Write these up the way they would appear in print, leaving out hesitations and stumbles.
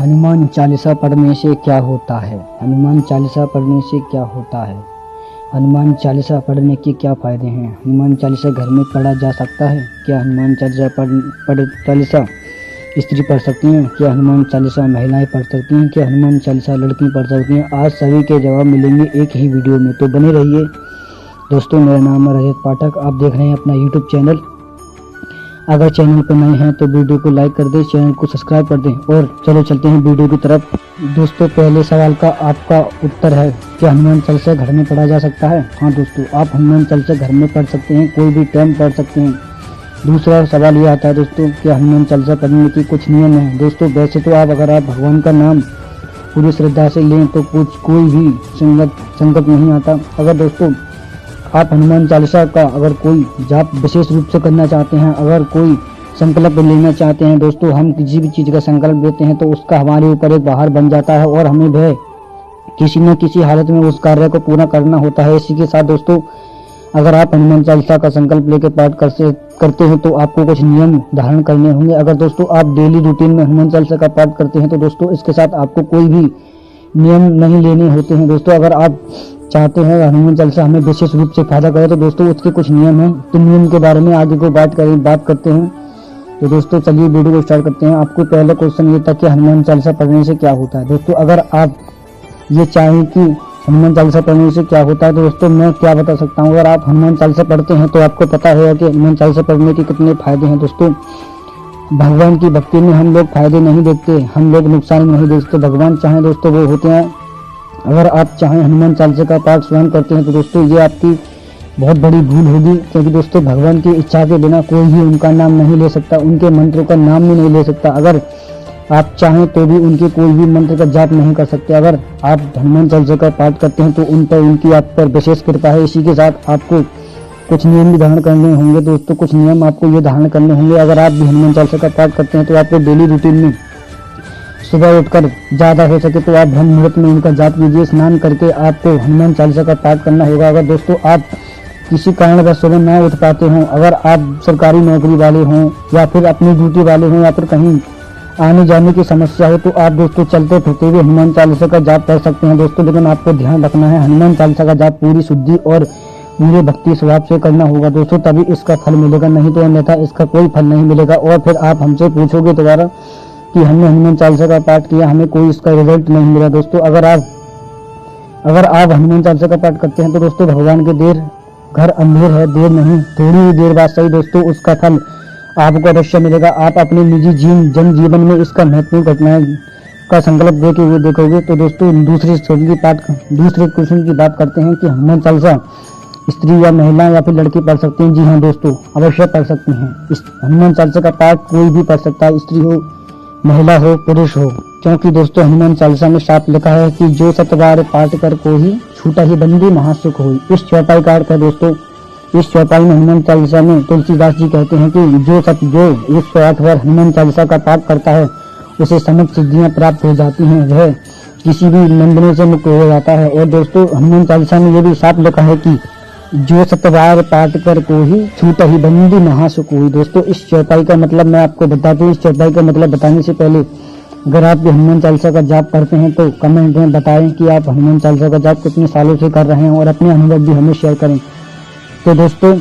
हनुमान चालीसा पढ़ने से क्या होता है? हनुमान चालीसा पढ़ने से क्या होता है? हनुमान चालीसा पढ़ने के क्या फ़ायदे हैं? हनुमान चालीसा घर में पढ़ा जा सकता है? क्या हनुमान चालीसा स्त्री पढ़ सकती हैं? क्या हनुमान चालीसा महिलाएं पढ़ सकती हैं? क्या हनुमान चालीसा लड़की पढ़ सकती हैं? आज सभी के जवाब मिलेंगे एक ही वीडियो में, तो बने रहिए दोस्तों। मेरा नाम है रजत पाठक, आप देख रहे हैं अपना यूट्यूब चैनल। अगर चैनल पर नए हैं तो वीडियो को लाइक कर दें, चैनल को सब्सक्राइब कर दें और चलो चलते हैं वीडियो की तरफ। दोस्तों, पहले सवाल का आपका उत्तर है, क्या हनुमान चालीसा घर में पढ़ा जा सकता है? हाँ दोस्तों, आप हनुमान चालीसा घर में पढ़ सकते हैं, कोई भी टाइम पढ़ सकते हैं। दूसरा सवाल ये आता है दोस्तों, क्या हनुमान चालीसा पढ़ने के कुछ नियम हैं? दोस्तों, वैसे तो अगर आप भगवान का नाम पूरी श्रद्धा से लें तो कोई भी संकट नहीं आता। अगर दोस्तों आप हनुमान चालीसा का अगर कोई जाप विशेष रूप से करना चाहते हैं, अगर कोई संकल्प लेना चाहते हैं दोस्तों, हम किसी भी चीज़ का संकल्प लेते हैं तो उसका हमारे ऊपर एक भार बन जाता है और हमें वह किसी न किसी हालत में उस कार्य को पूरा करना होता है। इसी के साथ दोस्तों, अगर आप हनुमान चालीसा का संकल्प लेकर पाठ करते हैं तो आपको कुछ नियम धारण करने होंगे। अगर दोस्तों आप डेली रूटीन में हनुमान चालीसा का पाठ करते हैं तो दोस्तों इसके साथ आपको कोई भी नियम नहीं लेने होते हैं। दोस्तों, अगर आप चाहते हैं हनुमान चालीसा हमें विशेष रूप से फायदा करे तो दोस्तों उसके कुछ नियम हैं, तो नियम के बारे में आगे को बात करते हैं। तो दोस्तों चलिए वीडियो को स्टार्ट करते हैं। आपको पहला क्वेश्चन ये था कि हनुमान चालीसा पढ़ने से क्या होता है। दोस्तों, अगर आप ये चाहें कि हनुमान चालीसा पढ़ने से क्या होता है तो दोस्तों मैं क्या बता सकता हूँ। अगर आप हनुमान चालीसा पढ़ते हैं तो आपको पता है कि हनुमान चालीसा पढ़ने के कितने फायदे हैं। दोस्तों, भगवान की भक्ति में हम लोग फायदे नहीं देखते, हम लोग नुकसान नहीं देखते। भगवान चाहें दोस्तों वो होते हैं। अगर आप चाहें हनुमान चालीसा का पाठ स्वयं करते हैं तो दोस्तों ये आपकी बहुत बड़ी भूल होगी, क्योंकि दोस्तों भगवान की इच्छा के बिना कोई भी उनका नाम नहीं ले सकता, उनके मंत्रों का नाम भी नहीं ले सकता। अगर आप चाहें तो भी उनके कोई भी मंत्र का जाप नहीं कर सकते। अगर आप हनुमान चालीसा का पाठ करते हैं तो उन पर उनकी आप पर विशेष कृपा है। इसी के साथ आपको कुछ नियम भी धारण करने होंगे दोस्तों, कुछ नियम आपको ये धारण करने होंगे। अगर आप भी हनुमान चालीसा का पाठ करते हैं तो आपको डेली रूटीन में सुबह उठकर ज़्यादा हो सके तो आप ब्रह्म मुहूर्त में उनका जाप कीजिए। स्नान करके आपको हनुमान चालीसा का पाठ करना होगा। अगर दोस्तों आप किसी कारणवश सुबह ना उठ पाते हों, अगर आप सरकारी नौकरी वाले हों या फिर अपनी ड्यूटी वाले हों या फिर कहीं आने जाने की समस्या हो तो आप दोस्तों चलते फिरते हुए हनुमान चालीसा का जाप कर सकते हैं दोस्तों। लेकिन आपको ध्यान रखना है, हनुमान चालीसा का जाप पूरी शुद्धि और पूरे भक्ति स्वभाव से करना होगा दोस्तों, तभी इसका फल मिलेगा, नहीं तो अन्यथा इसका कोई फल नहीं मिलेगा। और फिर आप हमसे पूछोगे दोबारा कि हमने हनुमान चालीसा का पाठ किया, हमें कोई इसका रिजल्ट नहीं मिला। दोस्तों, अगर आप हनुमान चालीसा का पाठ करते हैं तो दोस्तों भगवान के घर अंधेर है, देर नहीं, थोड़ी ही देर बाद सही दोस्तों उसका फल आपको अवश्य मिलेगा। आप अपने निजी जनजीवन में इसका महत्वपूर्ण घटनाएं का संकल्प देखोगे। तो दोस्तों दूसरे क्वेश्चन की बात करते हैं कि हनुमान चालीसा स्त्री या महिला या फिर लड़की पढ़ सकते हैं। जी हाँ दोस्तों, अवश्य पढ़ सकते हैं। इस हनुमान चालीसा का पाठ कोई भी पढ़ सकता है, स्त्री हो, महिला हो, पुरुष हो, क्योंकि दोस्तों हनुमान चालीसा में साफ लिखा है कि जो 7 बार पाठ कर को ही छूटा ही बंदी महासुख हुई। इस चौपाई का अर्थ है दोस्तों, इस चौपाई में हनुमान चालीसा में तुलसीदास जी कहते हैं कि जो 108 बार हनुमान चालीसा का पाठ करता है उसे समस्त सिद्धियां प्राप्त हो जाती हैं, वह किसी भी बंधन से मुक्त हो जाता है। और दोस्तों हनुमान चालीसा में ये भी साफ लिखा है कि जो 7 बार पाठ कर को ही छूटा ही बंदी महासुख हुई। दोस्तों, इस चौपाई का मतलब मैं आपको बता दूं। इस चौपाई का मतलब बताने से पहले अगर आप भी हनुमान चालीसा का जाप करते हैं तो कमेंट में बताएं कि आप हनुमान चालीसा का जाप कितने सालों से कर रहे हैं और अपने अनुभव भी हमें शेयर करें। तो दोस्तों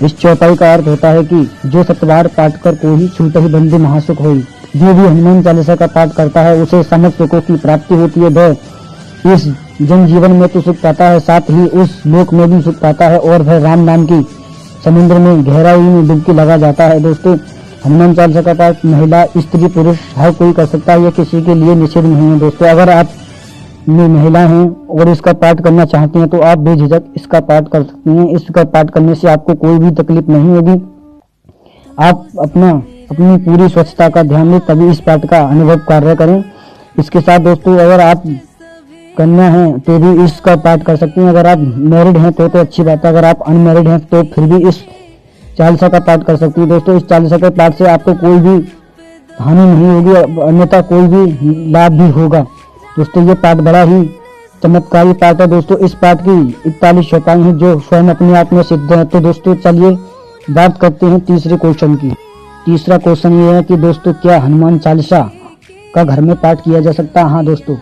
इस चौपाई का अर्थ होता है कि जो 7 बार पाठ कर को ही छूटा ही बंदी महासुख हुई। जो भी हनुमान चालीसा का पाठ करता है उसे समस्त सुखों की प्राप्ति होती है। वह इस जनजीवन में तो सुख पाता है, साथ ही उस लोक में भी सुख पाता है और वह राम नाम की समुद्र में गहराई में डुबकी लगा जाता है। दोस्तों, हनुमान चालीसा का पाठ महिला, स्त्री, पुरुष हर कोई कर सकता है, यह किसी के लिए निषेध नहीं है। दोस्तों, अगर आप महिला हैं और इसका पाठ करना चाहते हैं तो आप बेझिझक इसका पाठ कर सकते हैं। इसका पाठ करने से आपको कोई भी तकलीफ नहीं होगी। आप अपनी पूरी स्वच्छता का ध्यान दें, तभी इस पाठ का अनुभव कार्य करें। इसके साथ दोस्तों अगर आप कन्या हैं तो भी इसका पाठ कर सकते हैं। अगर आप मैरिड हैं तो अच्छी बात है, अगर आप अनमैरिड हैं तो फिर भी इस चालीसा का पाठ कर सकती है। दोस्तों, इस चालीसा के पाठ से आपको कोई भी हानि नहीं होगी, अन्यथा कोई भी लाभ भी होगा। दोस्तों, ये पाठ बड़ा ही चमत्कारी पाठ है। दोस्तों, इस पाठ की 41 चौपाई हैं जो स्वयं अपने आप में सिद्ध है। तो दोस्तों चलिए बात करते हैं तीसरे क्वेश्चन की। तीसरा क्वेश्चन ये है कि दोस्तों क्या हनुमान चालीसा का घर में पाठ किया जा सकता है। हाँ दोस्तों,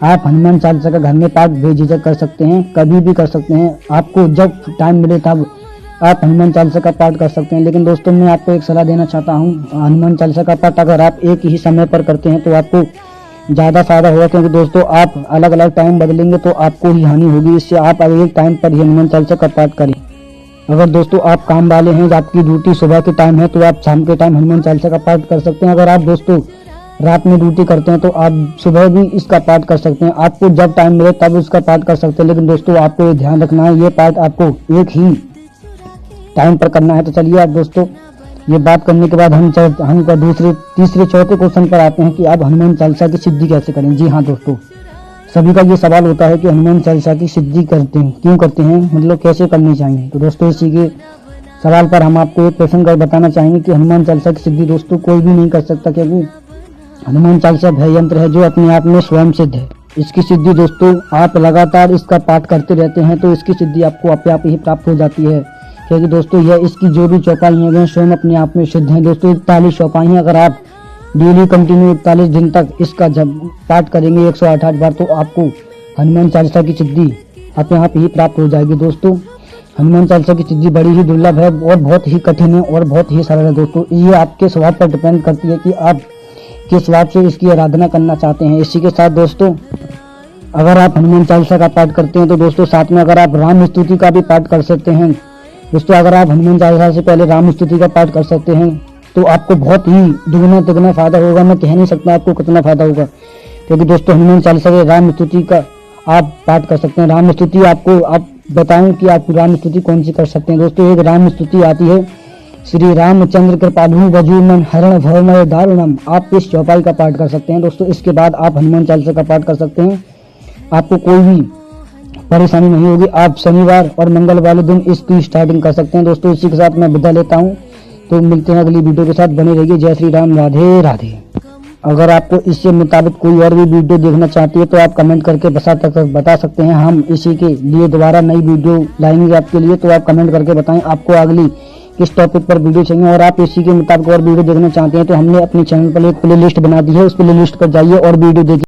आप हनुमान चालीसा का घर में पाठ बेझिझक कर सकते हैं, कभी भी कर सकते हैं। आपको जब टाइम मिले तब आप हनुमान चालीसा का पाठ कर सकते हैं। लेकिन दोस्तों मैं आपको एक सलाह देना चाहता हूँ, हनुमान चालीसा का पाठ अगर आप एक ही समय पर करते हैं तो आपको ज़्यादा फायदा होगा, क्योंकि दोस्तों आप अलग अलग टाइम बदलेंगे तो आपको ही हानि होगी। इससे आप एक टाइम पर ही हनुमान चालीसा का पाठ करें। अगर दोस्तों आप काम वाले हैं, आपकी ड्यूटी सुबह के टाइम है, तो आप शाम के टाइम हनुमान चालीसा का पाठ कर सकते हैं। अगर आप दोस्तों रात में ड्यूटी करते हैं तो आप सुबह भी इसका पाठ कर सकते हैं। आपको जब टाइम मिले तब इसका पाठ कर सकते हैं। लेकिन दोस्तों आपको ये ध्यान रखना है, ये पाठ आपको एक ही टाइम पर करना है। तो चलिए आप दोस्तों ये बात करने के बाद हम दूसरे तीसरे चौथे क्वेश्चन पर आते हैं कि आप हनुमान चालीसा की सिद्धि कैसे करें। जी हाँ दोस्तों, सभी का ये सवाल होता है कि हनुमान चालीसा की सिद्धि करते हैं, क्यों करते हैं, मतलब कैसे करनी चाहिए। तो दोस्तों इसी के सवाल पर हम आपको एक प्रश्न कर बताना चाहेंगे कि हनुमान चालीसा की सिद्धि दोस्तों कोई भी नहीं कर सकता, क्योंकि हनुमान चालीसा भय यंत्र है जो अपने आप में स्वयं सिद्ध है। इसकी सिद्धि दोस्तों आप लगातार इसका पाठ करते रहते हैं तो इसकी सिद्धि आपको अपने आप ही प्राप्त हो जाती है, क्योंकि दोस्तों यह इसकी जो भी चौपाइयाँ हैं स्वयं अपने आप में सिद्ध हैं। दोस्तों 41 चौपाइयाँ अगर आप डेली कंटिन्यू 41 दिन तक इसका जब पाठ करेंगे 108 बार, तो आपको हनुमान चालीसा की सिद्धि अपने आप ही प्राप्त हो जाएगी। दोस्तों हनुमान चालीसा की सिद्धि बड़ी ही दुर्लभ है और बहुत ही कठिन है और बहुत ही सरल है। दोस्तों ये आपके स्वभाव पर डिपेंड करती है कि आप किस स्वभाव से इसकी आराधना करना चाहते हैं। इसी के साथ दोस्तों अगर आप हनुमान चालीसा का पाठ करते हैं तो दोस्तों साथ में अगर आप राम स्तुति का भी पाठ कर सकते हैं। दोस्तों अगर आप हनुमान चालीसा से पहले राम स्तुति का पाठ कर सकते हैं तो आपको बहुत ही दुगना तिगुना फायदा होगा। मैं कह नहीं सकता आपको कितना फायदा होगा, क्योंकि दोस्तों हनुमान चालीसा के राम स्तुति का आप पाठ कर सकते हैं। राम स्तुति आपको आप बताएं कि आप राम स्तुति कौन सी कर सकते हैं। दोस्तों एक राम स्तुति आती है, श्री रामचंद्र कृपालु वजूमन हरण भवमय दारुणम। आप इस चौपाई का पाठ कर सकते हैं। दोस्तों इसके बाद आप हनुमान चालीसा का पाठ कर सकते हैं, आपको कोई भी परेशानी नहीं होगी। आप शनिवार और मंगल वाले दिन इसकी स्टार्टिंग कर सकते हैं। दोस्तों इसी के साथ मैं विदा लेता हूं, तो मिलते हैं अगली वीडियो के साथ। बने रहिए। जय श्री राम, राधे राधे। अगर आपको इससे मुताबिक कोई और भी वीडियो देखना चाहती है तो आप कमेंट करके बता सकते हैं। हम इसी के लिए दोबारा नई वीडियो लाएंगे आपके लिए, तो आप कमेंट करके बताएं आपको अगली किस टॉपिक पर वीडियो चाहिए। और आप इसी के मुताबिक और वीडियो देखना चाहते हैं तो हमने अपने चैनल पर एक प्लेलिस्ट बना दी है, उस प्लेलिस्ट पर जाइए और वीडियो देखिए।